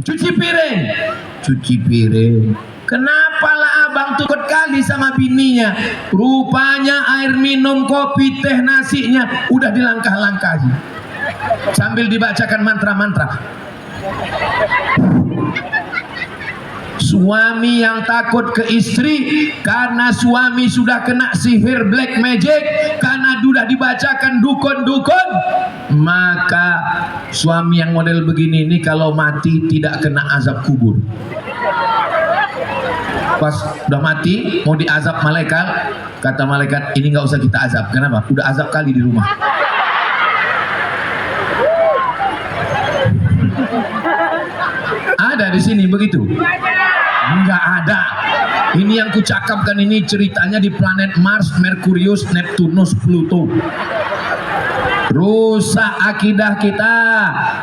Cuci piring. Cuci piring. Kenapa lah abang tukut kali sama bininya? Rupanya air minum, kopi, teh, nasinya udah dilangkah-langkahi sambil dibacakan mantra-mantra. Suami yang takut ke istri karena suami sudah kena sihir black magic, karena sudah dibacakan dukun-dukun, maka suami yang model begini ini kalau mati tidak kena azab kubur. Pas udah mati mau diazab malaikat, kata malaikat ini nggak usah kita azab. Kenapa? Udah azab kali di rumah. Ada di sini begitu? Enggak ada. Ini yang kucakapkan ini ceritanya di planet Mars, Merkurius, Neptunus, Pluto. Rusak akidah kita.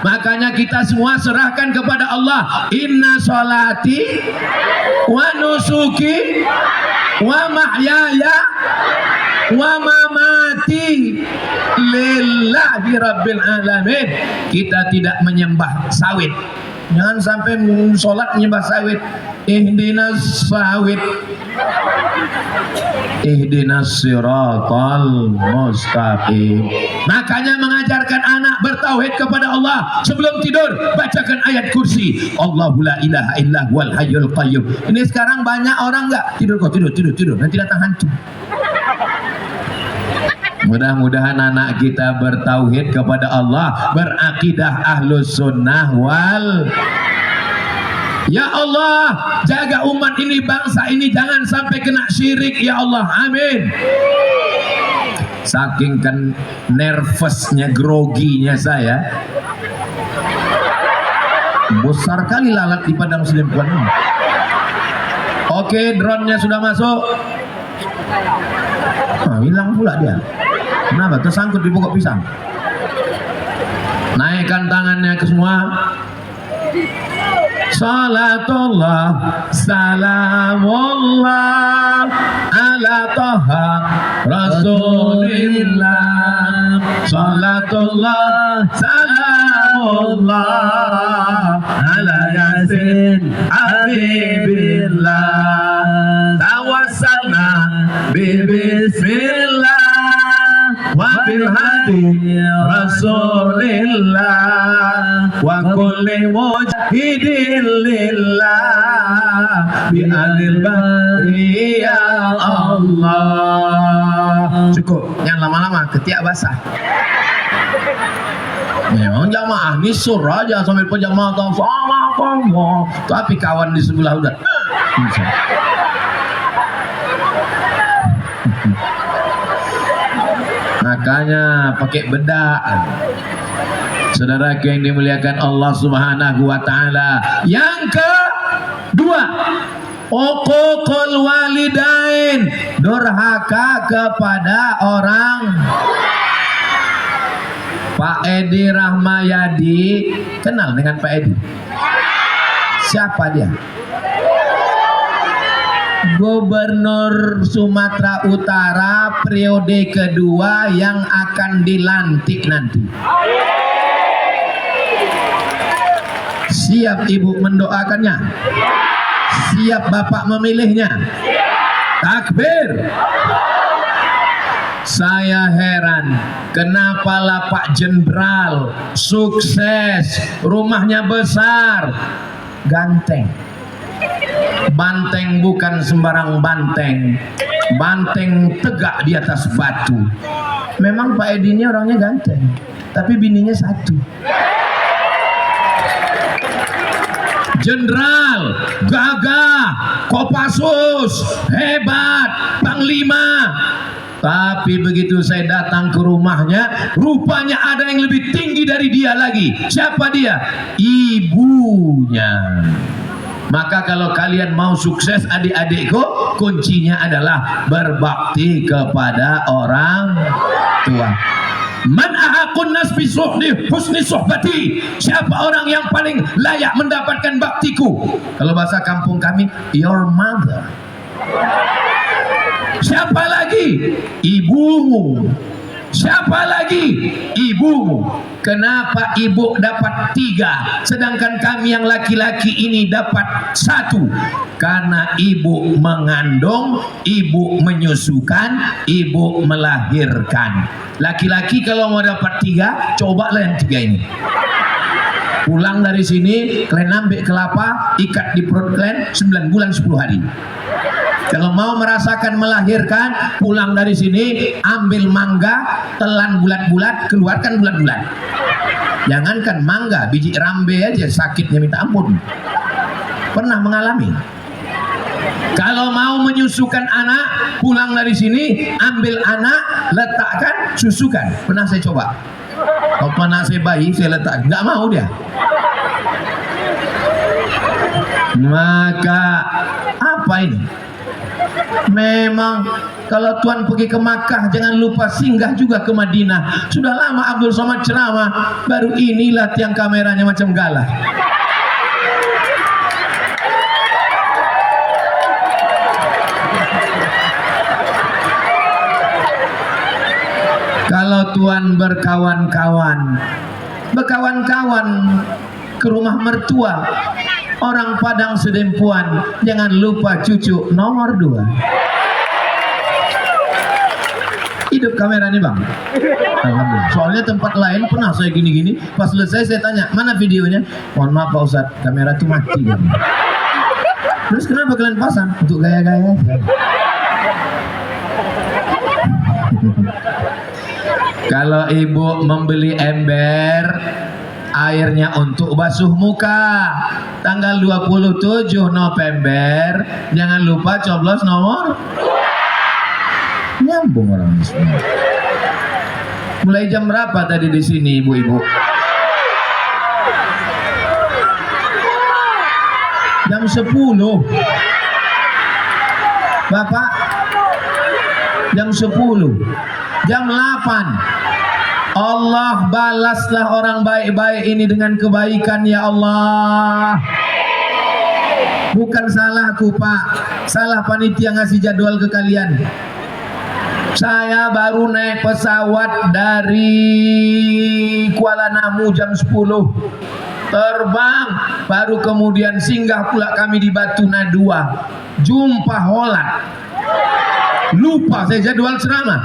Makanya kita semua serahkan kepada Allah. Inna sholati wa nusuki wa mahyaya wa mamati lillahi rabbil alamin. Kita tidak menyembah sawit. Jangan sampai sholat menyembah sawit. Ihdinas sawit, ihdinas siratal mustaqim. Makanya mengajarkan anak bertauhid kepada Allah sebelum tidur, bacakan ayat kursi. Allahu la ilaha illa huwal hayyul qayyum. Ini sekarang banyak orang enggak tidur kok, tidur nanti datang hantu. Mudah-mudahan anak kita bertauhid kepada Allah, berakidah ahlus sunnah wal. Ya Allah, jaga umat ini, bangsa ini jangan sampai kena syirik ya Allah, amin. Saking kan nervousnya, groginya saya, besar kali lalat di padang Selimpuan ini. Oke, drone-nya sudah masuk. Hilang pula dia. Kenapa? Tersangkut di pokok pisang. Naikkan tangannya ke semua. Salatullah, salamullah ala taha rasulillah. Salatullah, salamullah ala yasin habibillah. Tawassalna bismillah wa bil hadi rasulillah wa kulli mujahidin lillah bi alil bari ya Allah. Cukup, jangan lama-lama, ketiak basah. Memang jamaah ini surah aja sambil penjamaah salah Allah, tapi kawan di sebelah udah makanya pakai bedak. Saudara yang dimuliakan Allah Subhanahu wa taala. Yang kedua, uququl walidain, durhaka kepada orang. Pak Edi Rahmayadi, kenal dengan Pak Edi? Siapa dia? Gubernur Sumatera Utara periode kedua yang akan dilantik nanti. Siap ibu mendoakannya? Siap bapak memilihnya? Takbir. Saya heran, kenapa lah Pak Jenderal sukses, rumahnya besar, ganteng. Banteng bukan sembarang banteng, banteng tegak di atas batu. Memang Pak Edi ini orangnya ganteng, tapi bininya satu. Jenderal, gagah, Kopassus, hebat, Panglima. Tapi begitu saya datang ke rumahnya, rupanya ada yang lebih tinggi dari dia lagi. Siapa dia? Ibunya. Maka kalau kalian mau sukses adik-adikku, kuncinya adalah berbakti kepada orang tua. Man ahakun nas bi husni suhbati. Siapa orang yang paling layak mendapatkan baktiku? Kalau bahasa kampung kami, your mother. Siapa lagi? Ibumu. Siapa lagi? Ibumu. Kenapa ibu dapat 3 sedangkan kami yang laki-laki ini dapat 1? Karena ibu mengandung, ibu menyusukan, ibu melahirkan. Laki-laki kalau mau dapat 3, cobalah yang 3 ini. Pulang dari sini, kalian ambil kelapa, ikat di perut kalian 9 bulan 10 hari. Kalau mau merasakan melahirkan, pulang dari sini, ambil mangga, telan bulat-bulat, keluarkan bulat-bulat. Jangankan mangga, biji rambe aja sakitnya minta ampun. Pernah mengalami. Kalau mau menyusukan anak, pulang dari sini, ambil anak, letakkan, susukan. Pernah saya coba. Waktu anak saya bayi, saya letak, nggak mau dia. Maka apa ini? Memang kalau Tuhan pergi ke Makkah, jangan lupa singgah juga ke Madinah. Sudah lama Abdul Somad ceramah, baru inilah tiang kameranya macam galah. Kalau Tuhan berkawan-kawan ke rumah mertua orang Padang Sedempuan, jangan lupa cucu nomor 2. Hidup kamera nih bang. Alhamdulillah. Soalnya tempat lain pernah saya gini-gini, pas selesai saya tanya, mana videonya? Mohon maaf Pak Ustadz, kamera tuh mati. Terus kenapa kalian pasang? Untuk gaya-gaya. Kalau ibu membeli ember, airnya untuk basuh muka, tanggal 27 November, jangan lupa coblos nomor. Nyambung orang ini semua. Mulai jam berapa tadi di sini ibu-ibu? Jam 10. Bapak? Jam 10. Jam 8. Allah balaslah orang baik-baik ini dengan kebaikan ya Allah. Bukan salahku Pak, salah panitia ngasih jadwal ke kalian. Saya baru naik pesawat dari Kuala Namu jam 10, terbang, baru kemudian singgah pula kami di Batu Nadua, jumpa Holland. Lupa saya jadwal ceramah.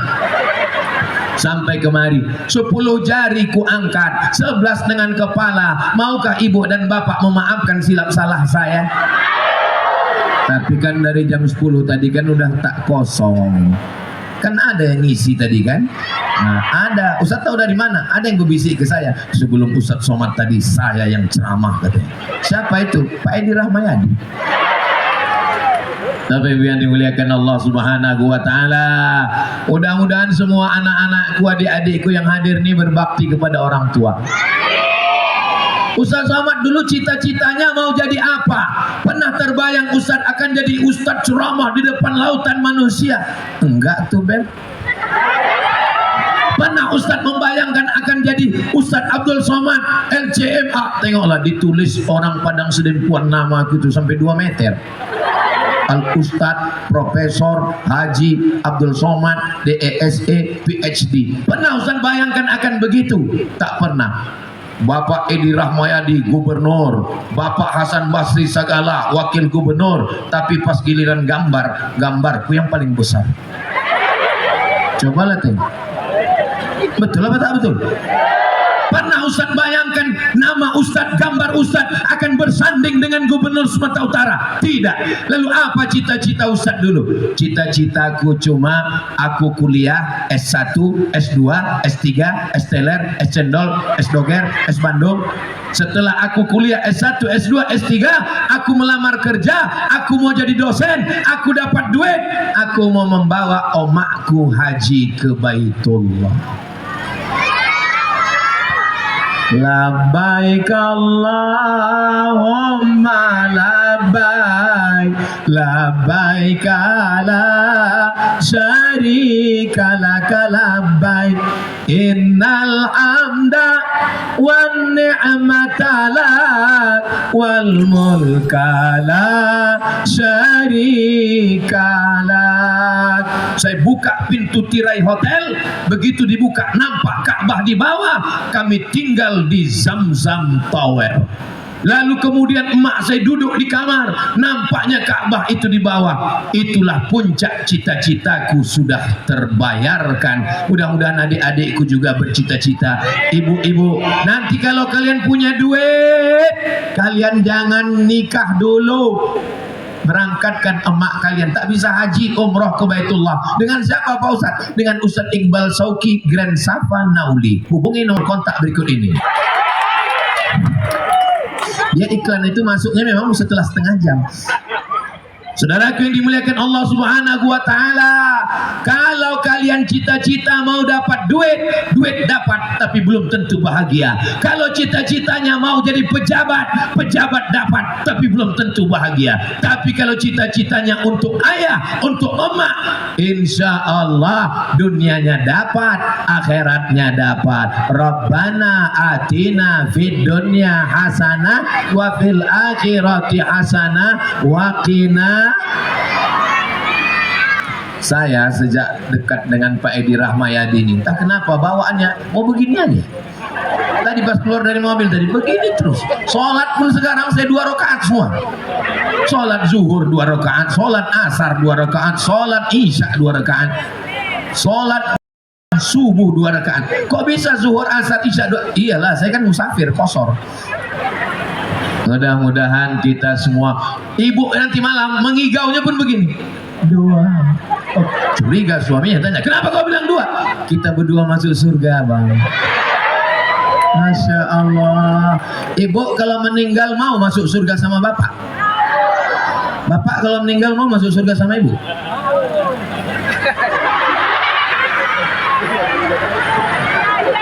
Sampai kemari 10 jari ku angkat, 11 dengan kepala. Maukah ibu dan bapak memaafkan silap salah saya? Tapi kan dari jam 10 tadi kan udah tak kosong. Kan ada yang ngisi tadi kan? Nah, ada. Ustaz tahu dari mana? Ada yang berbisik ke saya. Sebelum Ustaz Somad tadi saya yang ceramah katanya. Siapa itu? Pak Edi Rahmayadi. Tapi yang dimuliakan Allah Subhanahu wa taala, mudah-mudahan semua anak-anakku, adik-adikku yang hadir ini berbakti kepada orang tua. Ustaz Somad dulu cita-citanya mau jadi apa? Pernah terbayang Ustaz akan jadi Ustaz ceramah di depan lautan manusia? Enggak tuh Beb. Pernah Ustaz membayangkan akan jadi Ustaz Abdul Somad LCMA? Tengoklah ditulis orang Padang Sedempuan nama aku itu sampai 2 meter. Al-Ustadz Profesor Haji Abdul Somad DESE PhD. Pernah Ustaz bayangkan akan begitu? Tak pernah. Bapak Edi Rahmayadi gubernur, Bapak Hasan Basri Sagala wakil gubernur, tapi pas giliran gambarku yang paling besar. Cobalah tengok. Betul apa tak betul? Pernah Ustaz bayangkan nama Ustaz, gambar Ustaz akan bersanding dengan gubernur Sumatera Utara? Tidak. Lalu apa cita-cita Ustaz dulu? Cita-citaku cuma aku kuliah S1, S2, S3, S teler, S cendol, S doger, S Bandung. Setelah aku kuliah S1, S2, S3, aku melamar kerja, aku mau jadi dosen, aku dapat duit, aku mau membawa omakku haji ke Baitullah. Labbaik Allahumma labbaik, labbaik la syarika laka labbaik, innal hamda wan ni'mata lak wal mulka la syarika lak. Saya buka pintu tirai hotel, begitu dibuka nampak Ka'bah di bawah, kami tinggal di Zamzam Tower. Lalu kemudian emak saya duduk di kamar, nampaknya Ka'bah itu di bawah. Itulah puncak cita-citaku sudah terbayarkan. Mudah-mudahan adik-adikku juga bercita-cita. Ibu-ibu, nanti kalau kalian punya duit, kalian jangan nikah dulu. Berangkatkan emak kalian, tak bisa haji umroh ke Baitullah. Dengan siapa Pak Ustaz? Dengan Ustaz Iqbal Sauki Grand Safa Nauli. Hubungi nomor kontak berikut ini. Dia iklan itu masuknya memang setelah setengah jam. Saudaraku yang dimuliakan Allah Subhanahu wa taala, kalau kalian cita-cita mau dapat duit, duit dapat tapi belum tentu bahagia. Kalau cita-citanya mau jadi pejabat, pejabat dapat tapi belum tentu bahagia. Tapi kalau cita-citanya untuk ayah, untuk emak, insya Allah dunianya dapat, akhiratnya dapat. Rabbana atina fid dunya hasanah wa fil akhirati hasanah wa qina. Saya sejak dekat dengan Pak Edi Rahmayadi ini, entah kenapa bawaannya mau begini aja. Tadi pas keluar dari mobil tadi begini terus. Sholat pun sekarang saya 2 rakaat semua. Sholat zuhur 2 rakaat, sholat asar 2 rakaat, sholat isya 2 rakaat, sholat subuh 2 rakaat. Kok bisa zuhur asar isya 2? Iyalah, saya kan musafir kosor. Mudah-mudahan kita semua, ibu nanti malam mengigaunya pun begini, 2. Oh, curiga suaminya, tanya, kenapa kau bilang 2? Kita berdua masuk surga, Bang. Masya Allah. Ibu kalau meninggal mau masuk surga sama bapak? Bapak kalau meninggal mau masuk surga sama ibu?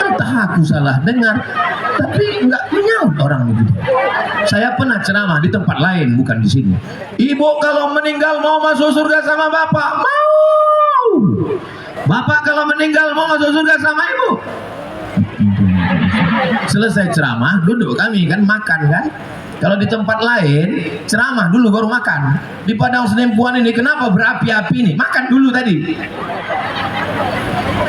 Entah aku salah dengar, tapi enggak menyaut orang itu. Saya pernah ceramah di tempat lain, bukan di sini. Ibu kalau meninggal mau masuk surga sama bapak? Mau. Bapak kalau meninggal mau masuk surga sama ibu? Selesai ceramah, duduk kami kan makan kan. Kalau di tempat lain ceramah dulu baru makan. Di Padang Senempuan ini kenapa berapi-api nih? Makan dulu tadi.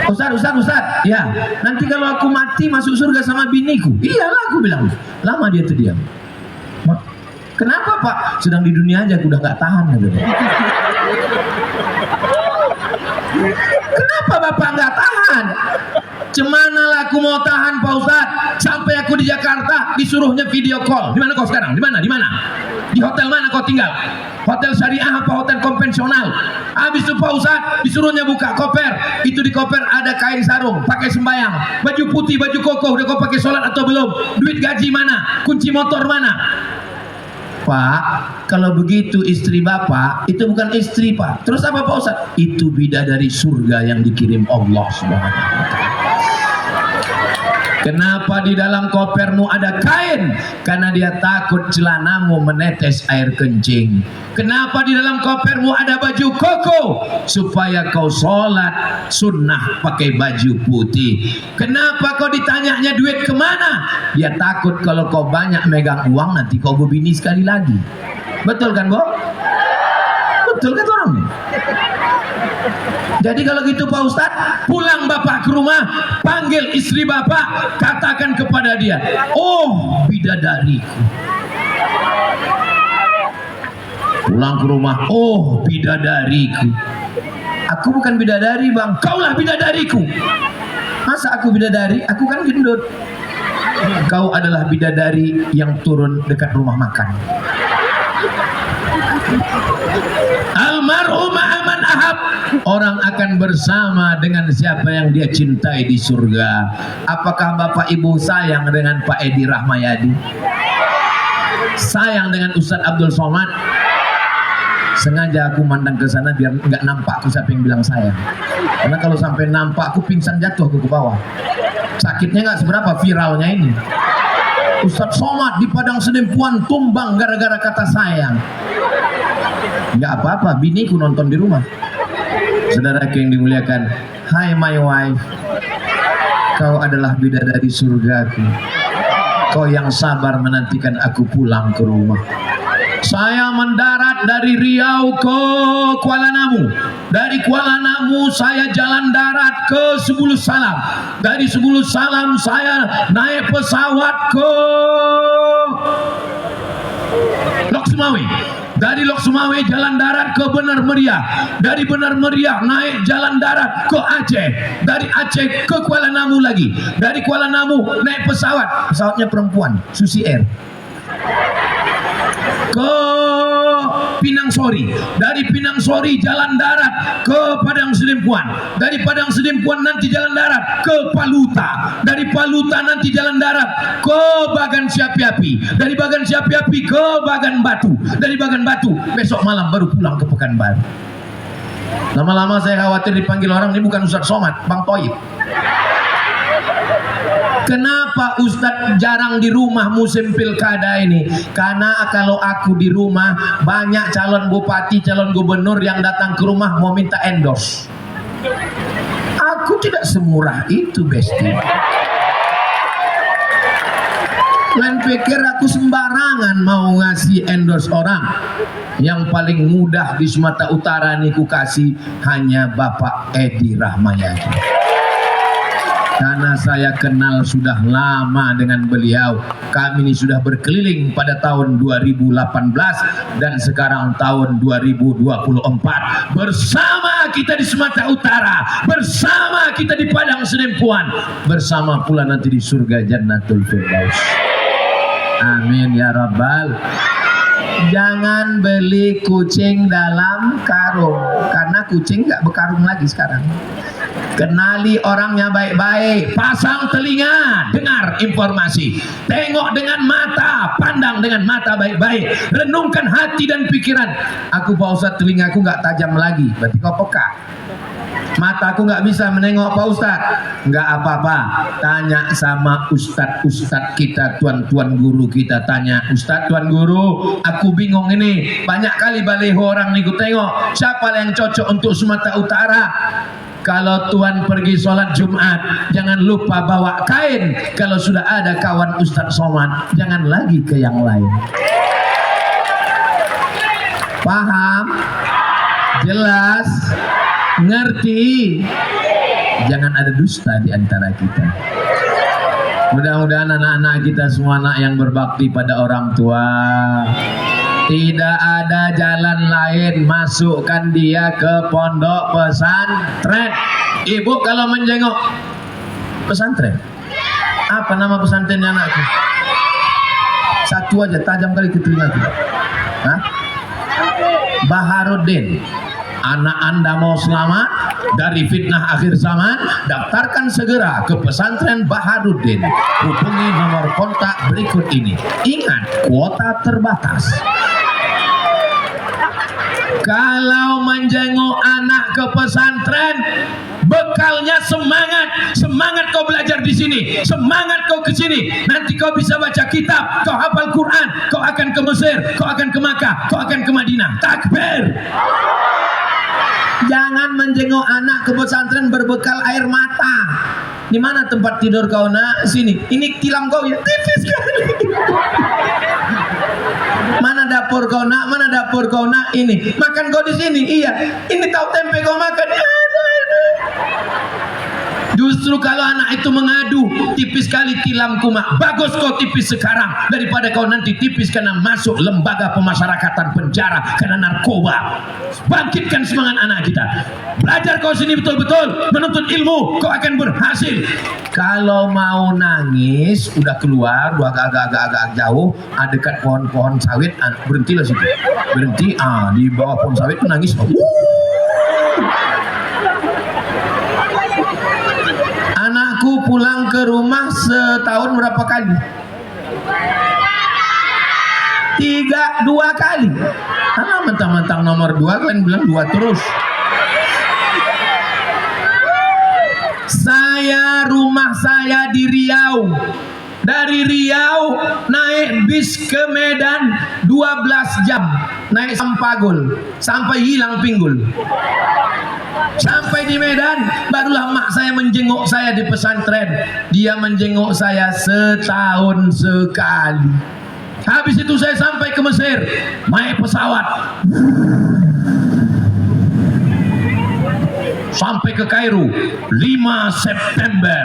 Ustaz, ya, nanti kalau aku mati masuk surga sama biniku. Iyalah, aku bilang. Lama dia terdiam. Kenapa Pak? Sedang di dunia aja aku udah gak tahan. Kenapa Bapak gak tahan? Cemanalah aku mau tahan Pak Ustaz? Sampai aku di Jakarta disuruhnya video call. Di mana kau sekarang? Di mana? Di hotel mana kau tinggal? Hotel syariah apa hotel konvensional? Habis itu Pak Ustaz disuruhnya buka koper. Itu di koper ada kain sarung, pakai sembayang, baju putih, baju koko. Udah kau pakai sholat atau belum? Duit gaji mana? Kunci motor mana? Pak, kalau begitu istri Bapak itu bukan istri Pak. Terus apa Pak Ustaz? Itu bidadari surga yang dikirim Allah Subhanahu wa taala. Kenapa di dalam kopermu ada kain? Karena dia takut celanamu menetes air kencing. Kenapa di dalam kopermu ada baju koko? Supaya kau sholat sunnah pakai baju putih. Kenapa kau ditanyanya duit kemana? Dia takut kalau kau banyak megang uang nanti kau berbini sekali lagi. Betul kan Bo? Betul kan orang? Jadi kalau gitu Pak Ustadz, pulang Bapak ke rumah, panggil istri Bapak, katakan kepada dia, oh bidadariku. Pulang ke rumah, oh bidadariku. Aku bukan bidadari Bang, kaulah bidadariku. Masa aku bidadari? Aku kan gendut. Kau adalah bidadari yang turun dekat rumah makan. Almarhum aman ahab. Orang akan bersama dengan siapa yang dia cintai di surga. Apakah Bapak Ibu sayang dengan Pak Edi Rahmayadi? Sayang dengan Ustadz Abdul Somad? Sengaja aku mandang ke sana biar nggak nampak aku siapa yang bilang sayang. Karena kalau sampai nampak aku pingsan jatuh aku ke bawah. Sakitnya nggak seberapa, viralnya ini. Ustadz Somad di Padang Senempuan tumbang gara-gara kata sayang. Nggak apa-apa, biniku nonton di rumah. Saudara yang dimuliakan, hai my wife, kau adalah bidadari surgaku. Kau yang sabar menantikan aku pulang ke rumah. Saya mendarat dari Riau ke Kuala Namu. Dari Kuala Namu saya jalan darat ke Sebulu Salam. Dari Sebulu Salam saya naik pesawat ke Lok Sumawe. Dari Lok Sumawe jalan darat ke Benar Meriah. Dari Benar Meriah naik jalan darat ke Aceh. Dari Aceh ke Kuala Namu lagi. Dari Kuala Namu naik pesawat. Pesawatnya perempuan, Susi Air. Ke Pinang Sori. Dari Pinang Sori jalan darat ke Padang Sidempuan. Dari Padang Sidempuan nanti jalan darat ke Paluta. Dari Paluta nanti jalan darat ke Bagan Siapi-Api. Dari Bagan Siapi-Api ke Bagan Batu. Dari Bagan Batu besok malam baru pulang ke Pekanbaru. Lama-lama saya khawatir dipanggil orang, ini bukan Ustadz Somad, Bang Toib. Kenapa Ustadz jarang di rumah musim pilkada ini? Karena kalau aku di rumah banyak calon bupati, calon gubernur yang datang ke rumah mau minta endorse. Aku tidak semurah itu, Besti. Kalian pikir aku sembarangan mau ngasih endorse orang? Yang paling mudah di Sumatera Utara nih ku kasih hanya Bapak Edi Rahmayadi. Karena saya kenal sudah lama dengan beliau. Kami ini sudah berkeliling pada tahun 2018 dan sekarang tahun 2024. Bersama kita di Sumatera Utara, bersama kita di Padang Sidempuan, bersama pula nanti di surga Jannatul Firdaus. Amin ya Rabbal. Jangan beli kucing dalam karung, karena kucing nggak berkarung lagi sekarang. Kenali orangnya baik-baik, pasang telinga, dengar informasi, tengok dengan mata, pandang dengan mata baik-baik, renungkan hati dan pikiran. Aku Pak Ustadz telingaku nggak tajam lagi, berarti kau peka. Mataku nggak bisa menengok Pak Ustadz, nggak apa-apa. Tanya sama Ustadz kita, tuan-tuan guru kita, tanya Ustadz, tuan guru, aku bingung ini, banyak kali baliho orang nih ku tengok, siapa yang cocok untuk Sumatera Utara? Kalau tuan pergi sholat Jumat, jangan lupa bawa kain. Kalau sudah ada kawan Ustadz Somad, jangan lagi ke yang lain. Paham? Jelas? Ngerti? Jangan ada dusta di antara kita. Mudah-mudahan anak-anak kita semua anak yang berbakti pada orang tua. Tidak ada jalan lain, masukkan dia ke pondok pesantren. Ibu kalau menjenguk pesantren, apa nama pesantrennya anakku? Satu aja, tajam kali ke telingaku. Hah? Baharudin. Anak Anda mau selamat dari fitnah akhir zaman, daftarkan segera ke pesantren Baharudin. Hubungi nomor kontak berikut ini. Ingat, kuota terbatas. Kalau menjenguk anak ke pesantren, bekalnya semangat kau belajar di sini, semangat kau ke sini. Nanti kau bisa baca kitab, kau hafal Quran, kau akan ke Mesir, kau akan ke Makkah, kau akan ke Madinah. Takbir. Jangan menjenguk anak ke pesantren berbekal air mata. Di mana tempat tidur kau nak? Sini. Ini tilam kau ya tipis sekali. Mana dapur kau nak? Mana dapur kau nak? Ini. Makan kau di sini. Iya. Ini tahu tempe kau makan. Justru kalau anak itu mengadu, tipis kali tilamku mak, bagus kau tipis sekarang daripada kau nanti tipis karena masuk lembaga pemasyarakatan penjara karena narkoba. Bangkitkan semangat anak kita. Belajar kau sini betul-betul, menuntut ilmu, kau akan berhasil. Kalau mau nangis, udah keluar, agak jauh, dekat pohon-pohon sawit, berhentilah situ. Berhenti, di bawah pohon sawit itu nangis. Anakku pulang ke rumah setahun berapa kali? 2 kali. Mentang-mentang nomor 2 kalian bilang 2 terus. Rumah saya di Riau. Dari Riau naik bis ke Medan 12 jam, naik Sampagul sampai hilang pinggul. Sampai di Medan barulah mak saya menjenguk saya di pesantren. Dia menjenguk saya setahun sekali. Habis itu saya sampai ke Mesir, naik pesawat sampai ke Kairo 5 September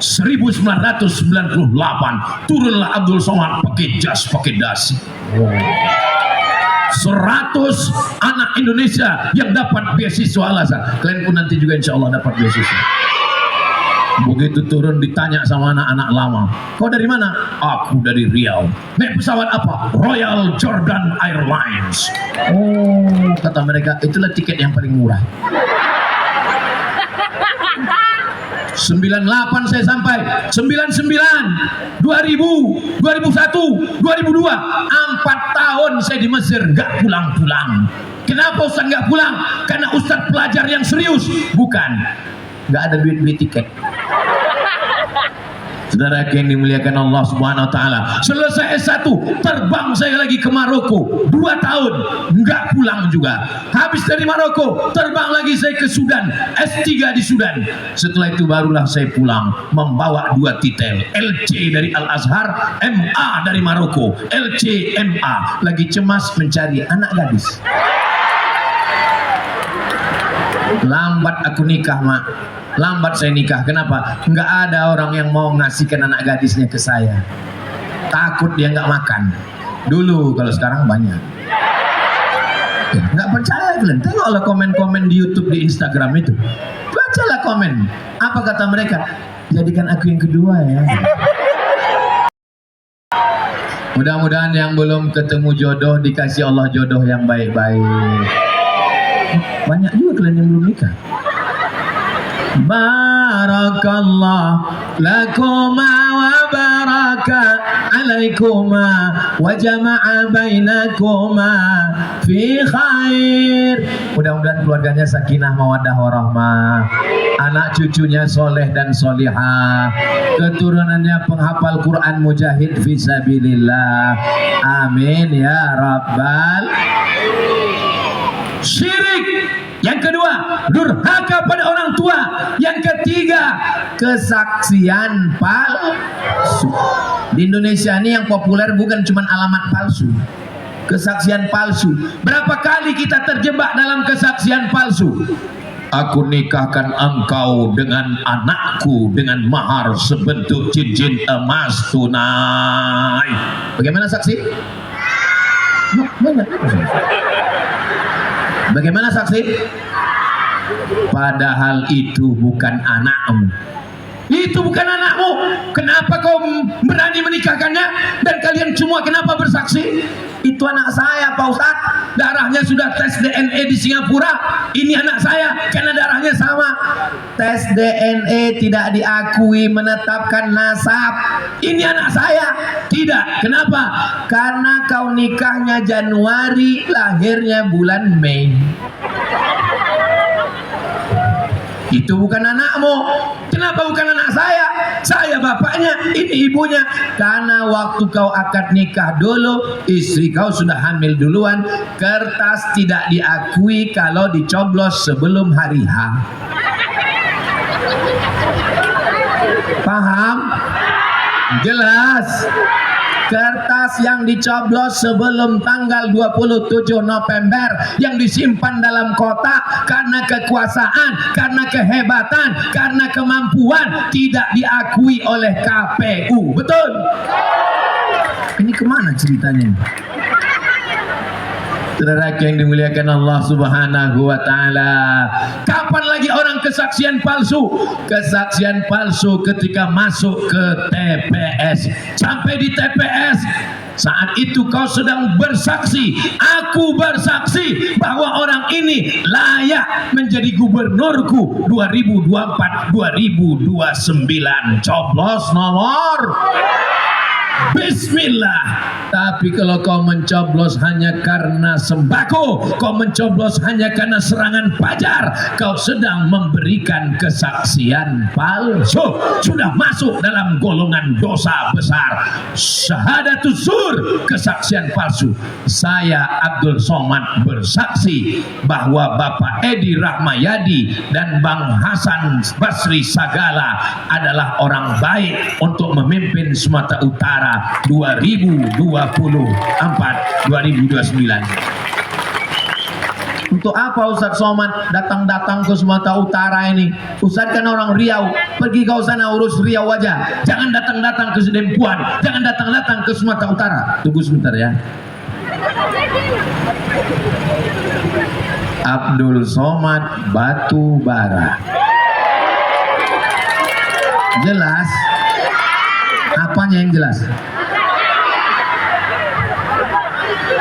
1998. Turunlah Abdul Somad pakai jas, pakai dasi. 100 anak Indonesia yang dapat beasiswa Al-Azhar. Kalian pun nanti juga insya Allah dapat beasiswa. Begitu turun ditanya sama anak-anak lama, kau dari mana? Aku dari Riau. Naik pesawat apa? Royal Jordan Airlines. Oh, kata mereka, itulah tiket yang paling murah. 98 saya sampai, 99, 2000, 2001, 2002, 4 tahun saya di Mesir nggak pulang-pulang. Kenapa Ustaz nggak pulang? Karena Ustaz pelajar yang serius. Bukan, nggak ada duit beli tiket. Saudara yang dimuliakan Allah Subhanahu wa taala, selesai S1 terbang saya lagi ke Maroko 2 tahun nggak pulang juga. Habis dari Maroko terbang lagi saya ke Sudan, S3 di Sudan. Setelah itu barulah saya pulang membawa 2 titel, LC dari Al-Azhar, MA dari Maroko. LC MA, lagi cemas mencari anak gadis. Lambat aku nikah, mak. Lambat saya nikah. Kenapa? Nggak ada orang yang mau ngasihkan anak gadisnya ke saya. Takut dia nggak makan. Dulu, kalau sekarang banyak. Nggak percaya kalian? Tengoklah komen-komen di YouTube, di Instagram itu. Bacalah komen. Apa kata mereka? Jadikan aku yang kedua ya. Mudah-mudahan yang belum ketemu jodoh dikasih Allah jodoh yang baik-baik. Banyak juga kalian yang belum nikah. Barakallah lakuma wa baraka alaikuma wa jama'a bainakuma fi khair. Mudah-mudahan keluarganya sakinah mawaddah warahmah, anak cucunya soleh dan solihah, keturunannya penghafal Quran mujahid fisabilillah. Amin ya rabbal. Syirik. Yang kedua, durhaka pada orang tua. Yang ketiga, kesaksian palsu. Di Indonesia ini yang populer bukan cuma alamat palsu, kesaksian palsu. Berapa kali kita terjebak dalam kesaksian palsu? Aku nikahkan engkau dengan anakku dengan mahar sebentuk cincin emas tunai. Bagaimana saksi? Banyak. Bagaimana saksi? Padahal itu bukan anakmu. Itu bukan anakmu. Kenapa kau berani menikahkannya? Dan kalian semua kenapa bersaksi? Itu anak saya, Pak Ustaz. Darahnya sudah tes DNA di Singapura. Ini anak saya karena darahnya sama. Tes DNA tidak diakui menetapkan nasab. Ini anak saya. Tidak. Kenapa? Karena kau nikahnya Januari, lahirnya bulan Mei. Itu bukan anakmu. Kenapa bukan anak saya? Saya bapaknya, ini ibunya. Karena waktu kau akad nikah dulu, istri kau sudah hamil duluan. Kertas tidak diakui kalau dicoblos sebelum hari H. Paham? Jelas? Kertas yang dicoblos sebelum tanggal 27 November yang disimpan dalam kotak karena kekuasaan, karena kehebatan, karena kemampuan tidak diakui oleh KPU. Betul? Ini kemana ceritanya? Saudara yang dimuliakan Allah Subhanahu wa taala. Kapan lagi orang kesaksian palsu? Kesaksian palsu ketika masuk ke TPS. Sampai di TPS, saat itu kau sedang bersaksi, aku bersaksi bahwa orang ini layak menjadi gubernurku 2024-2029. Coblos nomor. bismillah. Tapi kalau kau mencoblos hanya karena sembako, kau mencoblos hanya karena serangan fajar, kau sedang memberikan kesaksian palsu, sudah masuk dalam golongan dosa besar. Syahadatus zur, kesaksian palsu. Saya Abdul Somad bersaksi bahwa Bapak Edi Rahmayadi dan Bang Hasan Basri Sagala adalah orang baik untuk memimpin Sumatera Utara 2024-2029. Untuk apa Ustadz Somad datang-datang ke Sumatera Utara ini? Ustadz kan orang Riau, pergi kau sana urus Riau aja. Jangan datang-datang ke Sedempuan, jangan datang-datang ke Sumatera Utara. Tunggu sebentar ya. Abdul Somad Batubara. Jelas? Apanya yang jelas?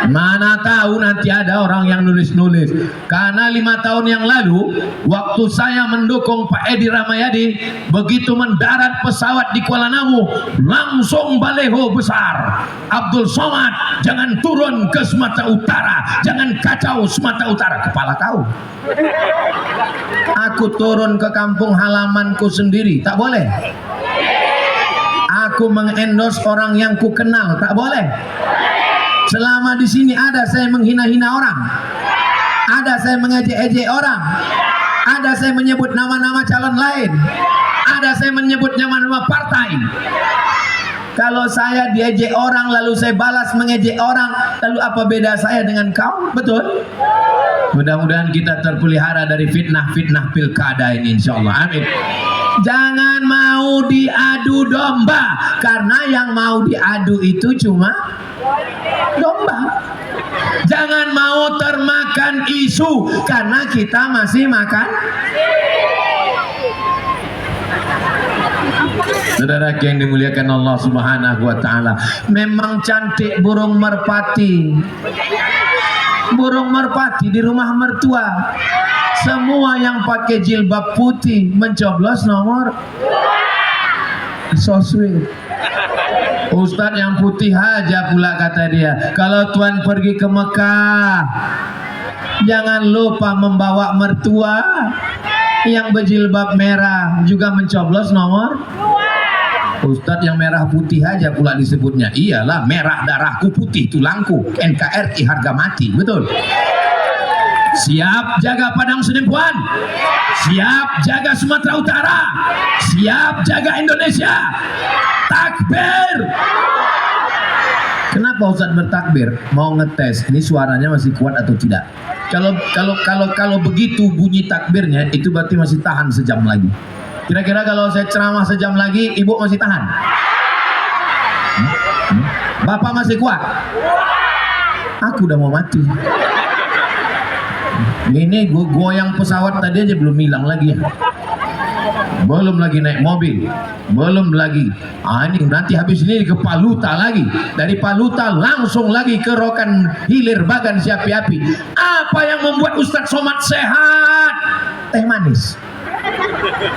Mana tahu nanti ada orang yang nulis-nulis. Karena 5 tahun yang lalu, waktu saya mendukung Pak Edi Rahmayadi, begitu mendarat pesawat di Kuala Namu, langsung baleho besar. Abdul Somad, jangan turun ke Sumatera Utara, jangan kacau Sumatera Utara. Kepala kau. Aku turun ke kampung halamanku sendiri, tak boleh. Aku mengendorse orang yang ku kenal, tak boleh. Selama di sini ada saya menghina-hina orang, ada saya mengejek-ejek orang, ada saya menyebut nama-nama calon lain, ada saya menyebut nama-nama partai. Kalau saya diejek orang lalu saya balas mengejek orang, lalu apa beda saya dengan kau? Betul? Mudah-mudahan kita terpelihara dari fitnah-fitnah pilkada ini, insyaallah. Amin. Jangan mau diadu domba, karena yang mau diadu itu cuma domba. Jangan mau termakan isu, karena kita masih makan. Saudara yang dimuliakan Allah Subhanahu wa taala, memang cantik burung merpati. Burung merpati di rumah mertua. Semua yang pakai jilbab putih mencoblos nomor. So sweet. Ustadz yang putih aja pula kata dia. Kalau tuan pergi ke Mekah, jangan lupa membawa mertua yang berjilbab merah juga mencoblos nomor. Ustadz yang merah putih aja pula disebutnya. Iyalah, merah darahku putih tulangku, NKRI harga mati. Betul. Siap jaga Padang Sedempuan, siap jaga Sumatera Utara, siap jaga Indonesia. Takbir. Kenapa Ustadz bertakbir? Mau ngetes ini suaranya masih kuat atau tidak. Kalau begitu bunyi takbirnya, itu berarti masih tahan sejam lagi. Kira-kira kalau saya ceramah sejam lagi, ibu masih tahan? Bapak masih kuat? Aku udah mau mati. Ini goyang pesawat tadi aja belum hilang lagi ya. Belum lagi naik mobil, belum lagi. Ini nanti habis ini ke Paluta lagi. Dari Paluta langsung lagi ke Rokan Hilir Bagan Siapi-api. Apa yang membuat Ustadz Somad sehat? Teh manis.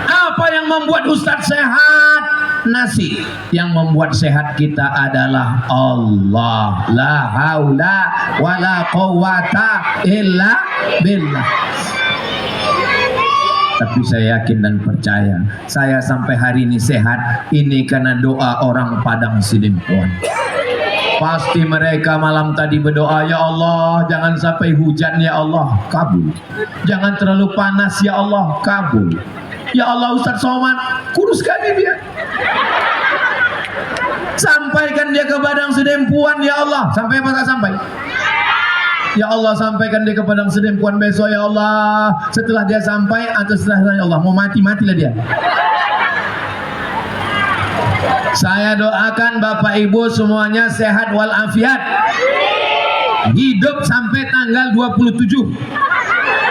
Apa yang membuat Ustadz sehat? Nasi. Yang membuat sehat kita adalah Allah. La haula wala quwata illa billah. Tapi saya yakin dan percaya, saya sampai hari ini sehat, ini karena doa orang Padang Sedempuan. Pasti mereka malam tadi berdoa, ya Allah, jangan sampai hujan ya Allah, kabul. Jangan terlalu panas ya Allah, kabul. Ya Allah, Ustadz Somad, kuruskan dia. Sampaikan dia ke Padang Sedempuan ya Allah. Sampai apa tak sampai? Ya Allah, sampaikan dia ke Padang Sedempuan besok ya Allah. Setelah dia sampai atau setelah ya Allah mau matilah dia. Saya doakan Bapak Ibu semuanya sehat walafiat, hidup sampai tanggal 27.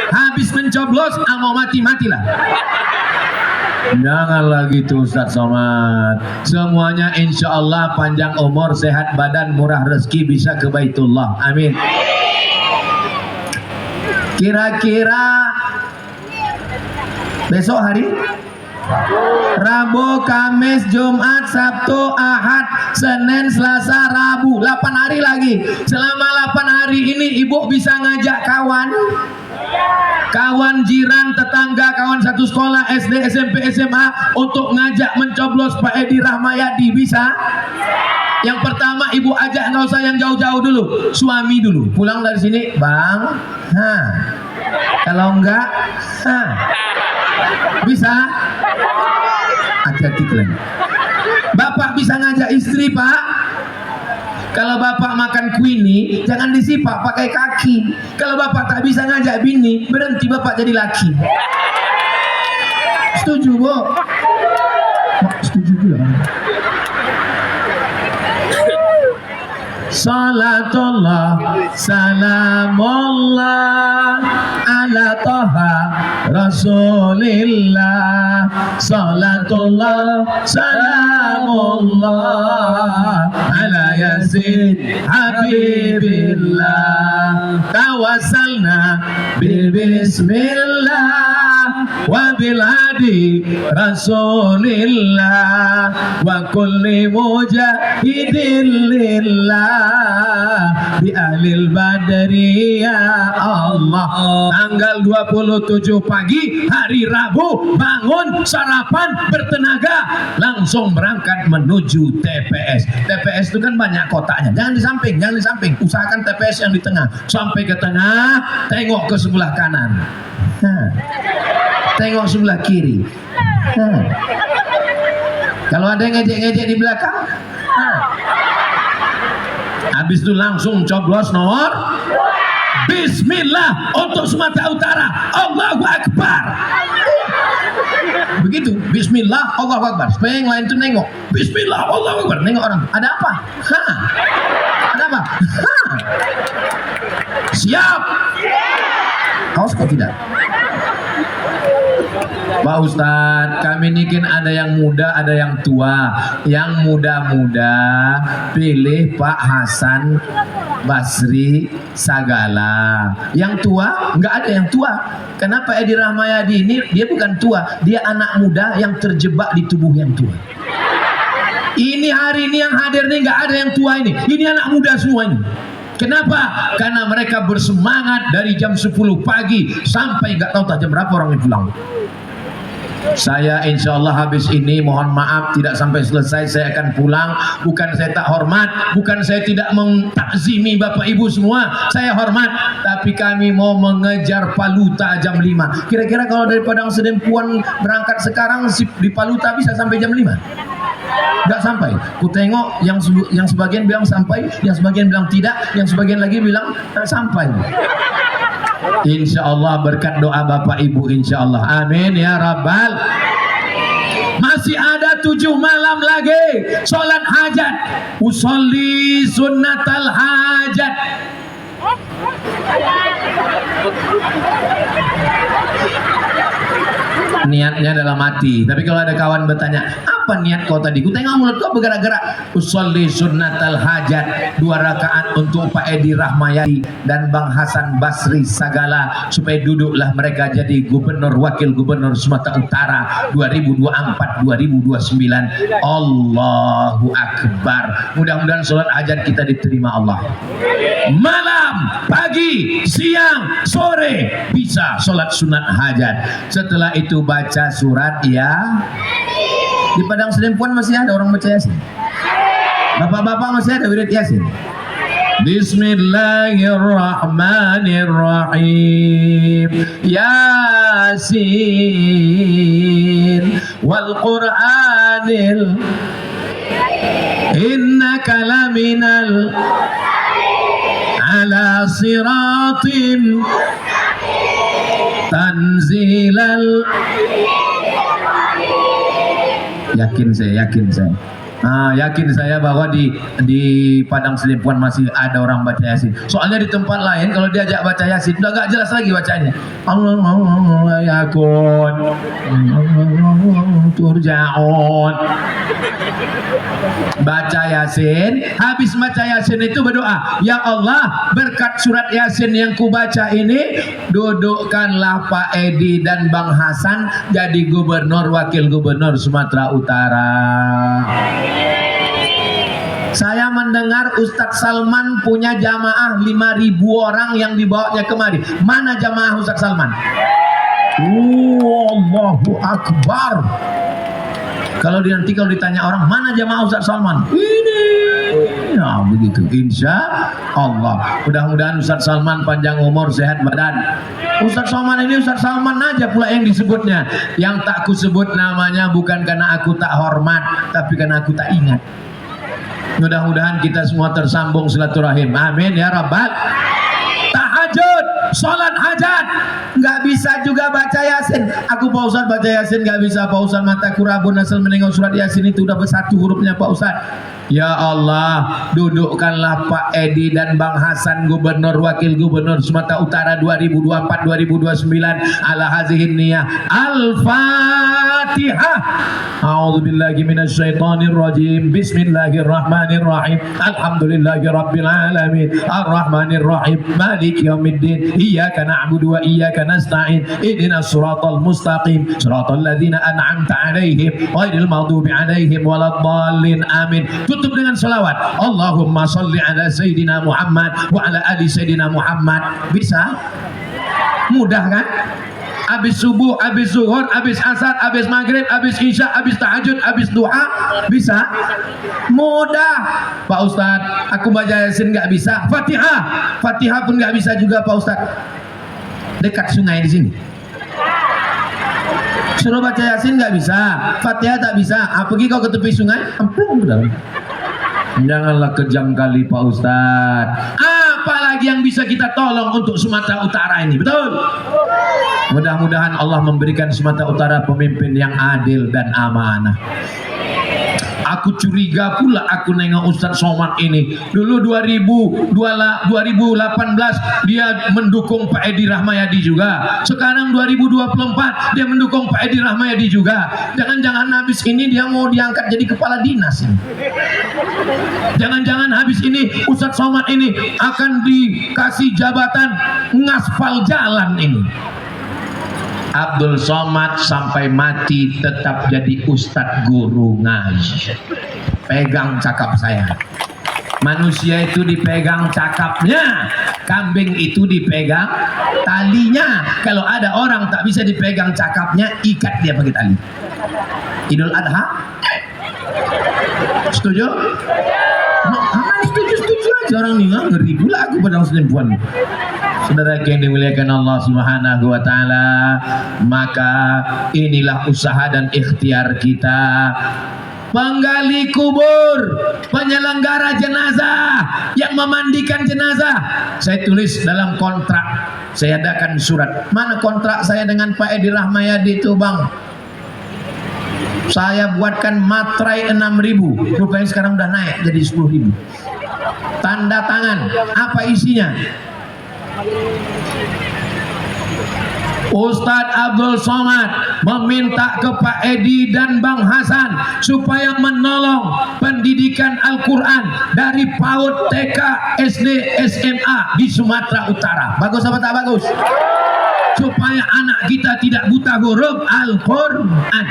Habis mencoblos mau matilah. Janganlah gitu Ustadz Somad. Semuanya insya Allah panjang umur, sehat badan, murah rezeki, bisa ke Baitullah. Amin. Kira-kira besok hari Rabu, Kamis, Jumat, Sabtu, Ahad, Senin, Selasa, Rabu, 8 hari lagi. Selama 8 hari ini ibu bisa ngajak kawan, jiran, tetangga, kawan satu sekolah SD, SMP, SMA untuk ngajak mencoblos Pak Edi Rahmayadi, bisa? Yang pertama ibu ajak, nggak usah yang jauh-jauh dulu, suami dulu. Pulang dari sini, bang, kalau enggak, bisa? Hati-hati kalian. Bapak bisa ngajak istri, Pak. Kalau bapak makan kuini, jangan disipak pakai kaki. Kalau bapak tak bisa ngajak bini, berhenti bapak jadi laki. Setuju, Bu? Setuju juga. Salatullah salamullah ala toha rasulillah. Salatullah salamullah ala yasin habibillah. Tawassalna bismillah wa bil hadi rasulillah wa kulli mujahidin lillah di ahlil badri ya Allah. Tanggal 27 pagi hari Rabu, bangun, sarapan, bertenaga, langsung berangkat menuju TPS. TPS itu kan banyak kotaknya, jangan di samping, usahakan TPS yang di tengah. Sampai ke tengah, tengok ke sebelah kanan, tengok sebelah kiri. Kalau ada yang ngejek-ngejek di belakang, habis itu langsung coblos nomor Bismillah untuk Sumatera Utara. Allahu Akbar. Begitu, Bismillah, Allahu Akbar. Supaya yang lain itu nengok. Bismillah, Allahu Akbar. Nengok orang. Ada apa? Ada apa? Siap. Haus kok tidak? Pak Ustadz, kami ini kan ada yang muda, ada yang tua. Yang muda-muda pilih Pak Hasan Basri Sagala. Yang tua, nggak ada yang tua. Kenapa Edi Rahmayadi ini, dia bukan tua, dia anak muda yang terjebak di tubuh yang tua. Ini hari ini yang hadir nih nggak ada yang tua ini. Ini anak muda semua ini. Kenapa? Karena mereka bersemangat dari jam 10 pagi sampai nggak tahu jam berapa orang itu pulang. Saya insya Allah habis ini, mohon maaf tidak sampai selesai, saya akan pulang. Bukan saya tak hormat, bukan saya tidak mentakzimi Bapak Ibu semua, saya hormat. Tapi kami mau mengejar Paluta jam 5. Kira-kira kalau dari Padang Sedempuan berangkat sekarang di Paluta bisa sampai jam 5? Nggak sampai. Ku tengok yang sebagian bilang sampai, yang sebagian bilang tidak, yang sebagian lagi bilang sampai. Insya Allah berkat doa Bapak Ibu, insya Allah, amin ya Rabbal. Masih ada 7 malam lagi sholat hajat. Usolli sunnatal hajat. Niatnya dalam hati. Tapi kalau ada kawan bertanya, apa niat kau tadi? Ku tengok mulut kau bergerak-gerak. Usolli sunnatal hajat, 2 rakaat untuk Pak Edi Rahmayadi dan Bang Hasan Basri Sagala, supaya duduklah mereka jadi gubernur, wakil gubernur Sumatera Utara 2024-2029. Allahu Akbar. Mudah-mudahan sholat hajat kita diterima Allah. Malam, pagi, siang, sore bisa sholat sunat hajat. Setelah itu baca surat ya. Di Padang Sedempuan masih ada orang baca Yasin. Bapak-bapak masih ada wirid Yasin. Bismillahirrahmanirrahim. Yasin wal Qur'anil innaka laminal ala siratim tanzilal. Yakin saya. Yakin saya bahwa di Padang Sedempuan masih ada orang baca Yasin. Soalnya di tempat lain kalau diajak baca Yasin udah gak jelas lagi bacanya. Allah yakun turja'un. Baca Yasin, habis baca Yasin itu berdoa, ya Allah, berkat surat Yasin yang kubaca ini, dudukkanlah Pak Edi dan Bang Hasan jadi gubernur, wakil gubernur Sumatera Utara. Saya mendengar Ustadz Salman punya jamaah 5.000 orang yang dibawanya kemari. Mana jamaah Ustadz Salman? Allahu Akbar. Kalau ditanya orang, mana jamaah Ustadz Salman? Ini. Ya begitu. Insya Allah. Mudah-mudahan Ustadz Salman panjang umur, sehat badan. Ustadz Salman ini Ustadz Salman aja pula yang disebutnya. Yang tak ku sebut namanya bukan karena aku tak hormat, tapi karena aku tak ingat. Mudah-mudahan kita semua tersambung silaturahim. Amin ya rabbal. Tahajud, sholat hajat, nggak bisa juga baca Yasin. Aku Pak Ustadz baca Yasin nggak bisa Pak Ustadz, mataku rabun asal menengok surat Yasin itu udah bersatu hurufnya Pak Ustadz. Ya Allah, dudukkanlah Pak Edi dan Bang Hasan, Gubernur Wakil Gubernur Sumatera Utara 2024-2029 ala hazihin niyah. Al-Fatihah. A'udzubillahi minasyaitonir rajim. Bismillahirrahmanirrahim. Alhamdulillahi rabbil alamin. Arrahmanir rahim. Maliki yaumiddin. Iyyaka na'budu wa iyyaka nasta'in. Ihdinas siratal mustaqim. Siratal ladzina an'amta 'alaihim ghairil maghdubi 'alaihim waladdallin. Amin. Tutup dengan selawat. Allahumma sholli ala Sayyidina Muhammad wa ala ali Sayyidina Muhammad. Bisa? Mudah kan? Habis subuh, habis zuhur, habis asar, habis maghrib, habis isya, habis tahajud, habis duha. Bisa? Mudah. Pak Ustadz, aku baca Yasin nggak bisa. Fatihah. Fatihah pun nggak bisa juga Pak Ustadz. Dekat sungai di sini. Suruh baca Yasin nggak bisa, Fatihah tak bisa. Pergi kau ke tepi sungai, ampun ke dalam. Janganlah kejam kali Pak Ustadz. Apalagi yang bisa kita tolong untuk Sumatera Utara ini, betul? Mudah-mudahan Allah memberikan Sumatera Utara pemimpin yang adil dan amanah. Aku curiga pula aku nengok Ustadz Somad ini. Dulu 2018 dia mendukung Pak Edi Rahmayadi juga. Sekarang 2024 dia mendukung Pak Edi Rahmayadi juga. Jangan-jangan habis ini dia mau diangkat jadi kepala dinas ini. Jangan-jangan habis ini Ustadz Somad ini akan dikasih jabatan ngaspal jalan ini. Abdul Somad sampai mati tetap jadi ustadz guru ngaji. Pegang cakap saya. Manusia itu dipegang cakapnya, kambing itu dipegang talinya. Kalau ada orang tak bisa dipegang cakapnya, ikat dia pakai tali. Idul Adha? Setuju? Setuju aja orang ini. Ngeri pula aku pada selingkuhan. Saudara yang dimuliakan Allah Subhanahu wa taala, maka inilah usaha dan ikhtiar kita. Penggali kubur, penyelenggara jenazah, yang memandikan jenazah. Saya tulis dalam kontrak, saya adakan surat. Mana kontrak saya dengan Pak Edi Rahmayadi itu, Bang? Saya buatkan materai 6.000, rupanya sekarang udah naik jadi 10.000. Tanda tangan, apa isinya? Ustadz Abdul Somad meminta ke Pak Edi dan Bang Hasan supaya menolong pendidikan Al-Quran dari PAUD, TK, SD, SMA di Sumatera Utara. Bagus apa tak bagus? Supaya anak kita tidak buta huruf Al-Quran.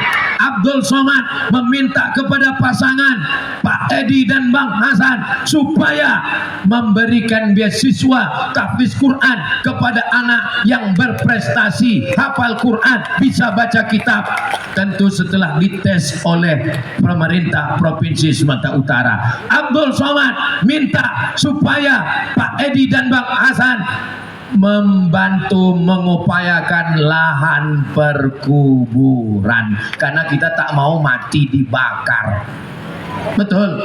Abdul Somad meminta kepada pasangan Pak Edi dan Bang Hasan supaya memberikan beasiswa tahfiz Quran kepada anak yang berprestasi, hafal Quran, bisa baca kitab. Tentu setelah dites oleh pemerintah Provinsi Sumatera Utara. Abdul Somad minta supaya Pak Edi dan Bang Hasan membantu mengupayakan lahan perkuburan, karena kita tak mau mati dibakar. Betul.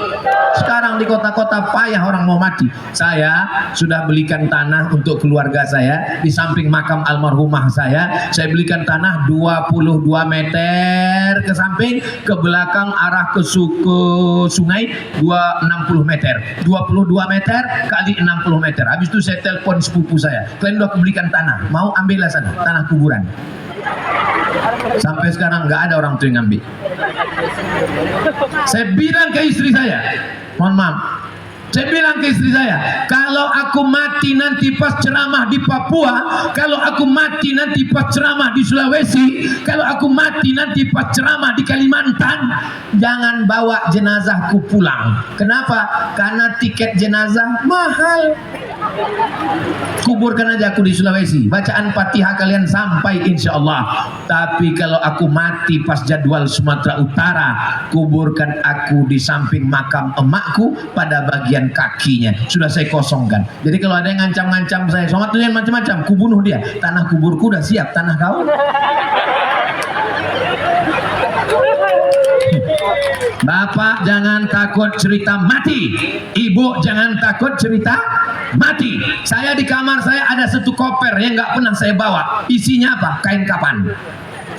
Sekarang di kota-kota payah orang mau mati. Saya sudah belikan tanah untuk keluarga saya di samping makam almarhumah saya. Saya belikan tanah 22 meter ke samping, ke belakang arah ke sungai 60 meter. 22 meter kali 60 meter. Habis itu saya telepon sepupu saya. Kalian udah belikan tanah, mau ambillah sana tanah kuburan. Sampai sekarang nggak ada orang tua yang ngambil. Saya bilang ke istri saya, mohon maaf, Saya bilang ke istri saya, kalau aku mati nanti pas ceramah di Papua, kalau aku mati nanti pas ceramah di Sulawesi, kalau aku mati nanti pas ceramah di Kalimantan, jangan bawa jenazahku pulang. Kenapa? Karena tiket jenazah mahal. Kuburkan aja aku di Sulawesi, bacaan Fatihah kalian sampai insya Allah. Tapi kalau aku mati pas jadwal Sumatera Utara, kuburkan aku di samping makam emakku pada bagian kakinya. Sudah saya kosongkan. Jadi kalau ada yang ngancam-ngancam saya, somat tuh yang macam-macam, kubunuh dia. Tanah kuburku udah siap, tanah kau. Bapak jangan takut cerita mati, ibu jangan takut cerita mati. Saya di kamar saya ada satu koper yang nggak pernah saya bawa. Isinya apa? Kain kapan.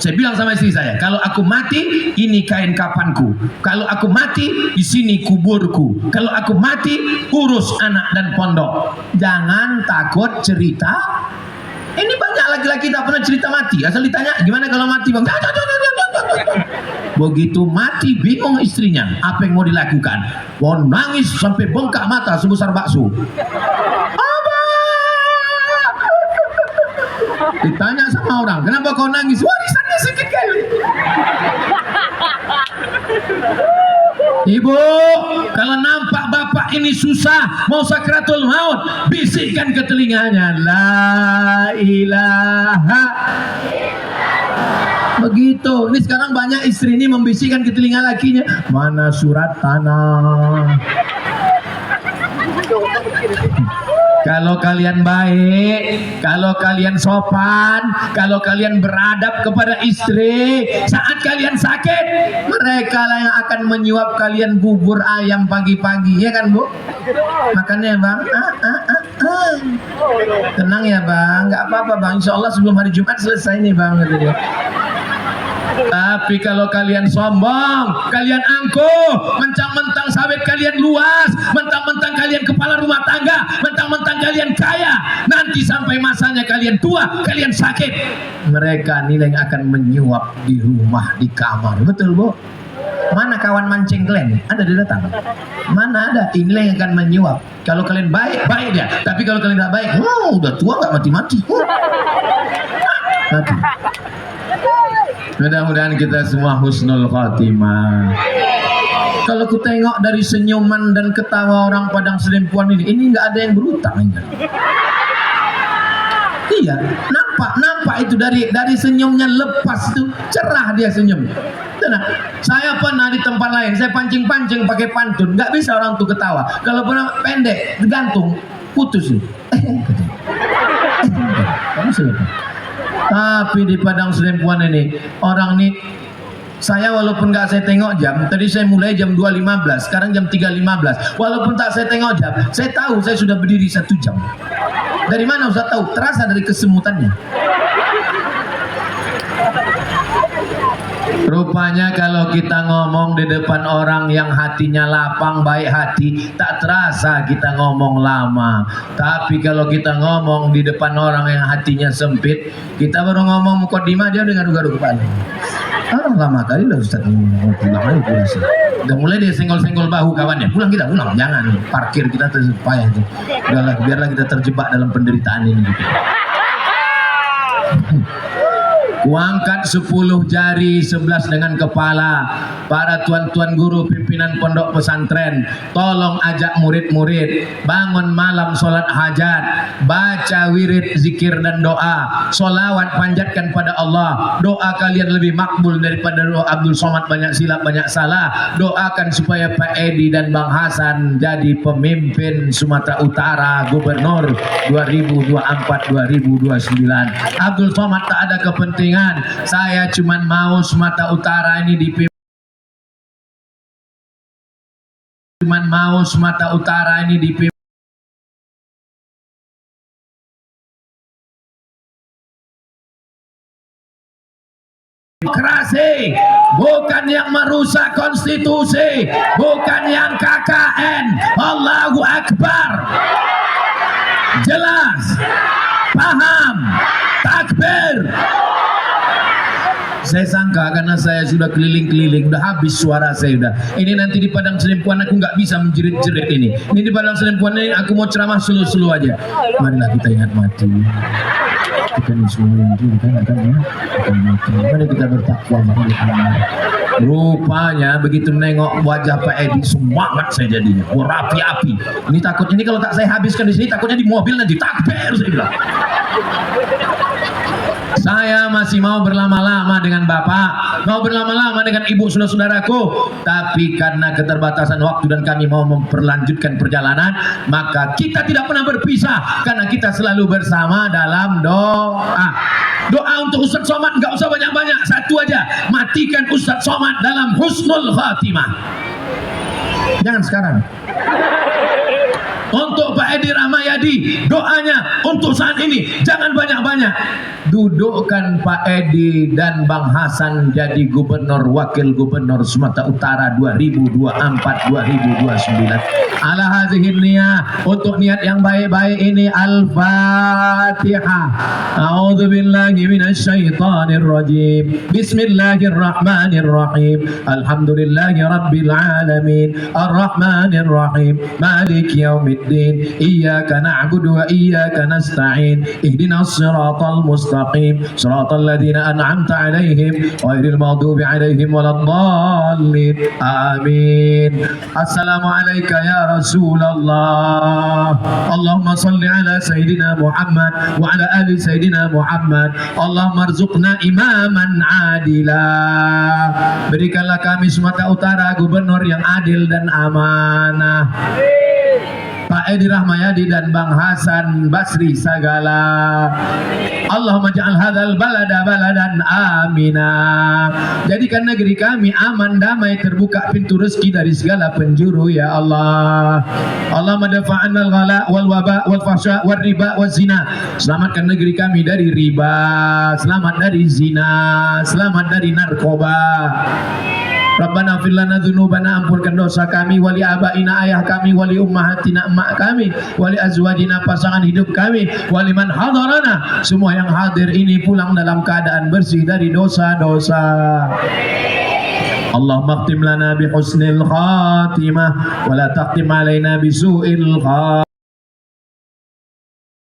Saya bilang sama istri saya, kalau aku mati, ini kain kapanku. Kalau aku mati, di sini kuburku. Kalau aku mati, urus anak dan pondok. Jangan takut cerita. Ini banyak laki-laki tak pernah cerita mati. Asal ditanya, gimana kalau mati bang? Begitu mati, bingung istrinya. Apa yang mau dilakukan? Mau nangis sampai bengkak mata sebesar bakso. Ditanya sama orang, kenapa kau nangis? Warisannya sedikit kali. Ibu, kalau nampak bapak ini susah, mau sakratul maut, bisikkan ke telinganya, la ilaha. Begitu. Ini sekarang banyak istri ini membisikkan ke telinga lakinya, mana surat tanah. Kalau kalian baik, kalau kalian sopan, kalau kalian beradab kepada istri, saat kalian sakit, mereka lah yang akan menyuap kalian bubur ayam pagi-pagi, ya kan Bu? Makannya Bang, tenang ya Bang, nggak apa-apa Bang, insya Allah sebelum hari Jumat selesai nih Bang. Tapi kalau kalian sombong, kalian angkuh, mentang-mentang sawit kalian luas, mentang-mentang kalian kepala rumah tangga, mentang-mentang kalian kaya, nanti sampai masanya kalian tua, kalian sakit, mereka nilai akan menyuap di rumah, di kamar. Betul Bu? Mana kawan mancing kalian? Ada di datang? Mana ada? Inilah yang akan menyuap. Kalau kalian baik, baik dia. Tapi kalau kalian tidak baik, udah tua nggak mati-mati. Mati. Mudah-mudahan kita semua husnul khatimah. Kalau ku tengok dari senyuman dan ketawa orang Padang Sedempuan ini nggak ada yang berutang. Iya, nampak itu dari senyumnya lepas itu, cerah dia senyum. Tenang. Saya pernah di tempat lain, saya pancing-pancing pakai pantun, nggak bisa orang tuh ketawa. Kalau pernah pendek, gantung, putus sih. Kamu siapa? Tapi di Padang Sedempuan ini orang nih, saya walaupun nggak saya tengok jam, tadi saya mulai jam 2.15, sekarang jam 3.15. Walaupun tak saya tengok jam, saya tahu saya sudah berdiri 1 jam. Dari mana Ustaz tahu? Terasa dari kesemutannya. Rupanya kalau kita ngomong di depan orang yang hatinya lapang, baik hati, tak terasa kita ngomong lama. Tapi kalau kita ngomong di depan orang yang hatinya sempit, kita baru ngomong mukadimah dia dengan garuk-garuk kepala. Lama kali lah Ustaz ini mau pulang aja pulang sih. Udah mulai dia senggol-senggol bahu kawannya. Pulang kita, pulang. Jangan parkir kita terpayah tuh. Udahlah, biarlah kita terjebak dalam penderitaan ini gitu. Kuangkat 10 jari 11 dengan kepala. Para tuan-tuan guru pimpinan pondok pesantren, tolong ajak murid-murid bangun malam sholat hajat, baca wirid, zikir dan doa, sholawat panjatkan pada Allah. Doa kalian lebih makbul daripada doa Abdul Somad banyak silap banyak salah. Doakan supaya Pak Edi dan Bang Hasan jadi pemimpin Sumatera Utara, gubernur 2024-2029. Abdul Somad tak ada kepentingan. Saya cuman mau Sumatera Utara ini dipimpin. Cuman mau Sumatera Utara ini dipimpin. Kerasi, bukan yang merusak konstitusi, bukan yang KKN. Allahu Akbar. Jelas, paham, takbir. Saya sangka karena saya sudah keliling-keliling, udah habis suara saya udah. Ini nanti di Padang Selimpuan aku nggak bisa menjerit-jerit ini. Ini di Padang Selimpuan ini aku mau ceramah selu-selu aja. Marilah kita ingat mati. Kita ini semua kan akan mati. Mari kita bertakwa. Rupanya begitu nengok wajah Pak Edi, semangat saya jadinya, berapi-api. Ini takutnya ini kalau tak saya habiskan di sini, takutnya di mobil nanti takbir saya bilang. Saya masih mau berlama-lama dengan Bapak, mau berlama-lama dengan ibu saudara-saudaraku, tapi karena keterbatasan waktu dan kami mau memperlanjutkan perjalanan, maka kita tidak pernah berpisah karena kita selalu bersama dalam doa. Doa untuk Ustadz Somad nggak usah banyak-banyak, satu aja, matikan Ustadz Somad dalam husnul khatimah. Jangan sekarang. Untuk Pak Edi Rahmayadi, doanya untuk saat ini jangan banyak-banyak. Dudukkan Pak Edi dan Bang Hasan jadi gubernur, wakil gubernur Sumatera Utara 2024-2029. Ala hazihin niyah, untuk niat yang baik-baik ini. Al-Fatihah. A'udzu billahi minasyaitonir rajim. Bismillahirrahmanirrahim. Alhamdulillahi rabbil alamin. Arrahmanir rahim. Maliki yaumiddin. Iyyaka na'budu wa iyyaka nasta'in. Ihdinas siratal mustaqim. Siratal ladzina an'amta 'alaihim ghairil maghdubi 'alaihim waladdallin. Amin. Assalamualaikum ya Rasulullah. Allahumma salli ala Sayyidina Muhammad wa ala ali Sayyidina Muhammad. Allahumma rzuqna imaman adila. Berikanlah kami Sumatera Utara gubernur yang adil dan amanah. Pak Edi Rahmayadi dan Bang Hasan Basri Sagala. Allahumma ja'al hadzal balada baladan amina. Jadikan negeri kami aman, damai, terbuka pintu rezeki dari segala penjuru ya Allah. Allahumma dafa'anna al-ghala wal waba wal fahsya wal riba wal zina. Selamatkan negeri kami dari riba, selamat dari zina, selamat dari narkoba. Rabbana fir lana dzunubana, ampunkan dosa kami, wali abaina, ayah kami, wali ummahatina, emak kami, wali azwajina, pasangan hidup kami, wali man hadarana, semua yang hadir ini pulang dalam keadaan bersih dari dosa-dosa. Allahumma khtim lana bi husnil khatimah wa la taqtim alaina bi su'il khatimah.